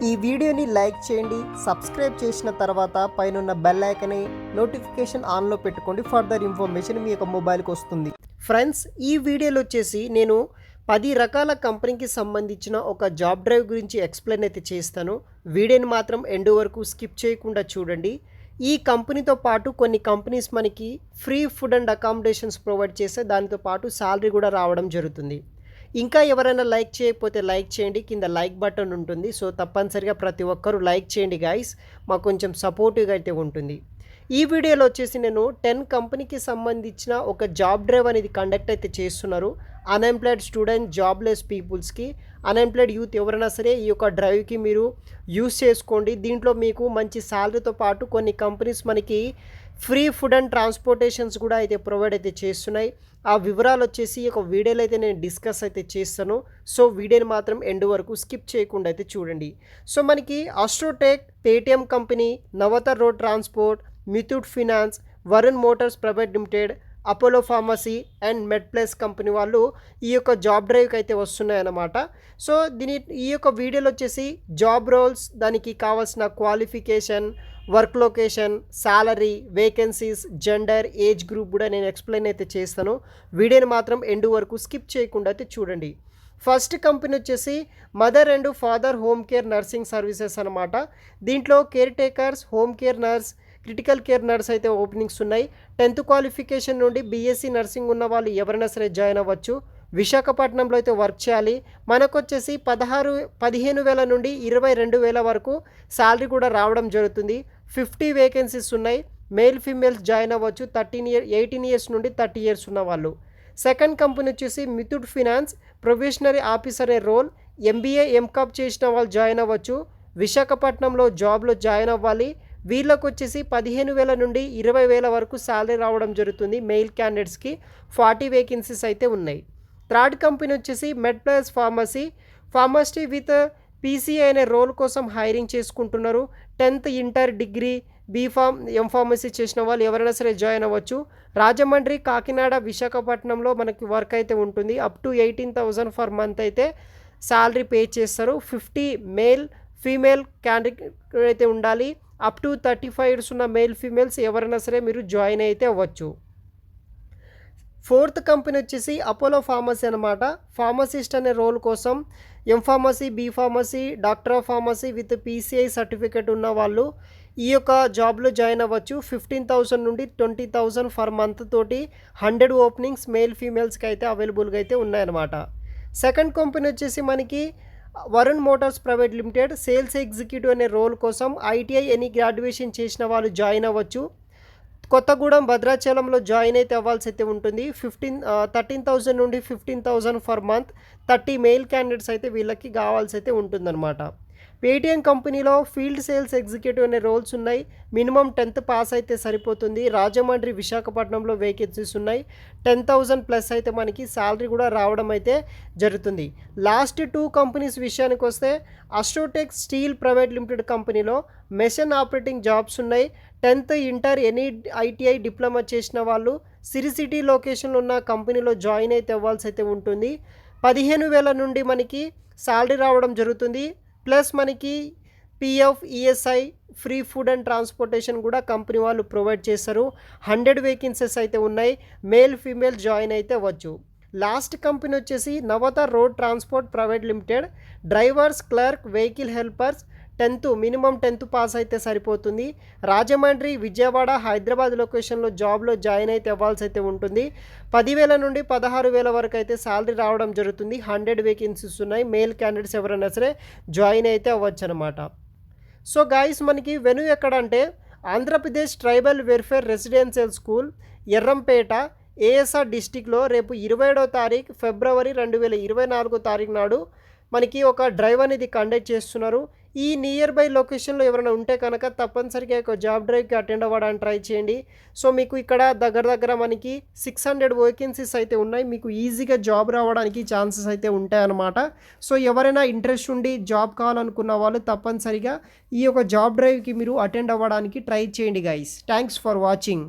ఈ వీడియోని లైక్ చేయండి, సబ్స్క్రైబ్ చేసిన తర్వాత పైనున్న బెల్ ఐకాన్ని నోటిఫికేషన్ ఆన్లో పెట్టుకోండి. ఫర్దర్ ఇన్ఫర్మేషన్ మీ యొక్క మొబైల్కి వస్తుంది. ఫ్రెండ్స్, ఈ వీడియోలో వచ్చేసి నేను 10 రకాల కంపెనీకి సంబంధించిన ఒక జాబ్ డ్రైవ్ గురించి ఎక్స్ప్లెయిన్ అయితే చేస్తాను. వీడియోని మాత్రం ఎండ్ వరకు స్కిప్ చేయకుండా చూడండి. ఈ కంపెనీతో పాటు కొన్ని కంపెనీస్ మనకి free food and accommodations provide చేస్తే దానితో పాటు శాలరీ కూడా రావడం జరుగుతుంది. ఇంకా ఎవరైనా లైక్ చేయకపోతే లైక్ చేయండి, కింద లైక్ బటన్ ఉంటుంది. సో తప్పనిసరిగా ప్రతి ఒక్కరూ లైక్ చేయండి గైస్, మాకు కొంచెం సపోర్టివ్గా అయితే ఉంటుంది. ఈ వీడియోలో వచ్చేసి నేను 10 కంపెనీకి సంబంధించిన ఒక జాబ్ డ్రైవ్ అనేది కండక్ట్ అయితే చేస్తున్నారు. అన్ఎంప్లాయిడ్ స్టూడెంట్, జాబ్లెస్ పీపుల్స్కి, అన్ఎంప్లాయిడ్ యూత్ ఎవరైనా సరే ఈ యొక్క డ్రైవ్కి మీరు యూస్ చేసుకోండి. దీంట్లో మీకు మంచి శాలరీతో పాటు కొన్ని కంపెనీస్ మనకి ఫ్రీ ఫుడ్ అండ్ ట్రాన్స్పోర్టేషన్స్ కూడా అయితే ప్రొవైడ్ అయితే చేస్తున్నాయి. ఆ వివరాలు వచ్చేసి ఒక వీడియోలో అయితే నేను డిస్కస్ అయితే చేస్తాను. సో వీడియోని మాత్రం ఎండ్ వరకు స్కిప్ చేయకుండా అయితే చూడండి. సో మనకి Astrotech, Paytm company, Navatar road transport, Muthoot finance, Varun motors private limited, Apollo pharmacy and MedPlus company వాళ్ళు ఈ యొక్క జాబ్ డ్రైవ్కి అయితే వస్తున్నాయన్నమాట. సో ఈ యొక్క వీడియోలో వచ్చేసి జాబ్ రోల్స్, దానికి కావాల్సిన qualification, work location, salary, vacancies, gender, age group కూడా నేను ఎక్స్ప్లెయిన్ అయితే చేస్తాను. వీడియోని మాత్రం ఎండ్ వరకు స్కిప్ చేయకుండా అయితే చూడండి. ఫస్ట్ కంపెనీ వచ్చేసి mother and father home care nursing services అనమాట. దీంట్లో caretakers, home care nurse, critical care nurse అయితే ఓపెనింగ్స్ ఉన్నాయి. 10th క్వాలిఫికేషన్ నుండి బీఎస్సీ నర్సింగ్ ఉన్న వాళ్ళు ఎవరైనా సరే జాయిన్ అవ్వచ్చు. విశాఖపట్నంలో అయితే వర్క్ చేయాలి. మనకు వచ్చేసి 15,000 నుండి 22,000 వరకు శాలరీ కూడా రావడం జరుగుతుంది. 50 వేకెన్సీస్ ఉన్నాయి. మేల్ ఫీమేల్స్ జాయిన్ అవ్వచ్చు. 18 ఇయర్స్ నుండి 30 ఇయర్స్ ఉన్న వాళ్ళు. సెకండ్ కంపెనీ వచ్చేసి మితూట్ ఫినాన్స్, ప్రొఫెషనరీ ఆఫీసర్ అనే రోల్, ఎంబీఏ, ఎంకామ్ చేసిన వాళ్ళు జాయిన్ అవ్వచ్చు. విశాఖపట్నంలో జాబ్లో జాయిన్ అవ్వాలి. వీళ్ళకు వచ్చేసి 15,000 నుండి 20,000 వరకు శాలరీ రావడం జరుగుతుంది. మెయిల్ క్యాండిడేట్స్కి 40 వేకెన్సీస్ అయితే ఉన్నాయి. థర్డ్ కంపెనీ వచ్చేసి మెడ్ప్లస్ ఫార్మసీ విత్ పీసీఐ అనే రోల్ కోసం హైరింగ్ చేసుకుంటున్నారు. 10th inter, degree, B Pharm, M Pharmacy చేసిన వాళ్ళు ఎవరైనా సరే జాయిన్ అవ్వచ్చు. రాజమండ్రి, కాకినాడ, విశాఖపట్నంలో మనకి వర్క్ అయితే ఉంటుంది. అప్ టు 18,000 ఫర్ మంత్ అయితే శాలరీ పే చేస్తారు. 50 మేల్ ఫీమేల్ క్యాండిడేట్ అయితే ఉండాలి. అప్ టు 35 ఇయర్స్ ఉన్న మేల్ ఫీమేల్స్ ఎవరైనా సరే మీరు జాయిన్ అయితే అవ్వచ్చు. ఫోర్త్ కంపెనీ వచ్చేసి అపోలో ఫార్మసీ అనమాట. ఫార్మసిస్ట్ అనే రోల్ కోసం M Pharmacy, B Pharmacy, doctor of pharmacy with PCI certificate ఉన్న వాళ్ళు ఈ యొక్క జాబ్లో జాయిన్ అవ్వచ్చు. 15,000 నుండి 20,000 ఫర్ మంత్ తోటి 100 ఓపెనింగ్స్ మేల్ ఫీమేల్స్కి అయితే అవైలబుల్గా అయితే ఉన్నాయన్నమాట. సెకండ్ కంపెనీ వచ్చేసి మనకి Varun motors private limited, sales executive అనే రోల్ కోసం ఐటీఐ ఎనీ గ్రాడ్యుయేషన్ చేసిన వాళ్ళు జాయిన్ అవ్వచ్చు. కొత్తగూడెం, భద్రాచలంలో జాయిన్ అయితే అవ్వాల్సి అయితే ఉంటుంది. 13,000 నుండి 15,000 ఫర్ మంత్. 30 మెయిల్ క్యాండిడేట్స్ అయితే వీళ్ళకి కావాల్సి అయితే ఉంటుందన్నమాట. పేటిఎం కంపెనీలో ఫీల్డ్ సేల్స్ ఎగ్జిక్యూటివ్ అనే రోల్స్ ఉన్నాయి. మినిమం 10th పాస్ అయితే సరిపోతుంది. రాజమండ్రి, విశాఖపట్నంలో వేకెన్సీస్ ఉన్నాయి. 10,000 ప్లస్ అయితే మనకి శాలరీ కూడా రావడం అయితే జరుగుతుంది. లాస్ట్ 2 కంపెనీస్ విషయానికి వస్తే ఆస్ట్రోటెక్ స్టీల్ ప్రైవేట్ లిమిటెడ్ కంపెనీలో మెషిన్ ఆపరేటింగ్ జాబ్స్ ఉన్నాయి. 10th inter, any ITI diploma చేసిన వాళ్ళు సిటీ లొకేషన్లో ఉన్న కంపెనీలో జాయిన్ అయితే అవ్వాల్సి అయితే ఉంటుంది. 15,000 నుండి మనకి శాలరీ రావడం జరుగుతుంది. ప్లస్ మనకి PF, ESI, free food and transportation కూడా కంపెనీ వాళ్ళు ప్రొవైడ్ చేస్తారు. 100 వేకెన్సీస్ అయితే ఉన్నాయి. మేల్ ఫీమేల్ జాయిన్ అయితే అవ్వచ్చు. లాస్ట్ కంపెనీ వచ్చేసి Navatar road transport private limited, drivers, clerk, vehicle helpers, minimum 10th pass అయితే సరిపోతుంది. రాజమండ్రి, విజయవాడ, హైదరాబాద్ లొకేషన్లో జాబ్లో జాయిన్ అయితే అవ్వాల్సి అయితే ఉంటుంది. 10,000 నుండి 16,000 వరకు అయితే శాలరీ రావడం జరుగుతుంది. 100 వేకెన్సీస్ ఉన్నాయి. మేల్ క్యాండిడేట్స్ ఎవరైనా సరే జాయిన్ అయితే అవ్వచ్చు అనమాట. సో గాయస్, మనకి వెన్యూ ఎక్కడంటే Andhra Pradesh tribal welfare residential school, Errampeta, ASR డిస్టిక్లో రేపు 27వ తారీఖు ఫిబ్రవరి 2024 తారీఖు నాడు మనకి ఒక డ్రైవ్ అనేది కండక్ట్ చేస్తున్నారు. ఈ నియర్ బై లొకేషన్లో ఎవరైనా ఉంటే కనుక తప్పనిసరిగా ఒక జాబ్ డ్రైవ్కి అటెండ్ అవ్వడానికి ట్రై చేయండి. సో మీకు ఇక్కడ దగ్గర మనకి 600 వేకెన్సీస్ అయితే ఉన్నాయి. మీకు ఈజీగా జాబ్ రావడానికి ఛాన్సెస్ అయితే ఉంటాయన్నమాట. సో ఎవరైనా ఇంట్రెస్ట్ ఉండి జాబ్ కావాలనుకున్న వాళ్ళు తప్పనిసరిగా ఈ యొక్క జాబ్ డ్రైవ్కి మీరు అటెండ్ అవ్వడానికి ట్రై చేయండి గైస్. Thanks for watching.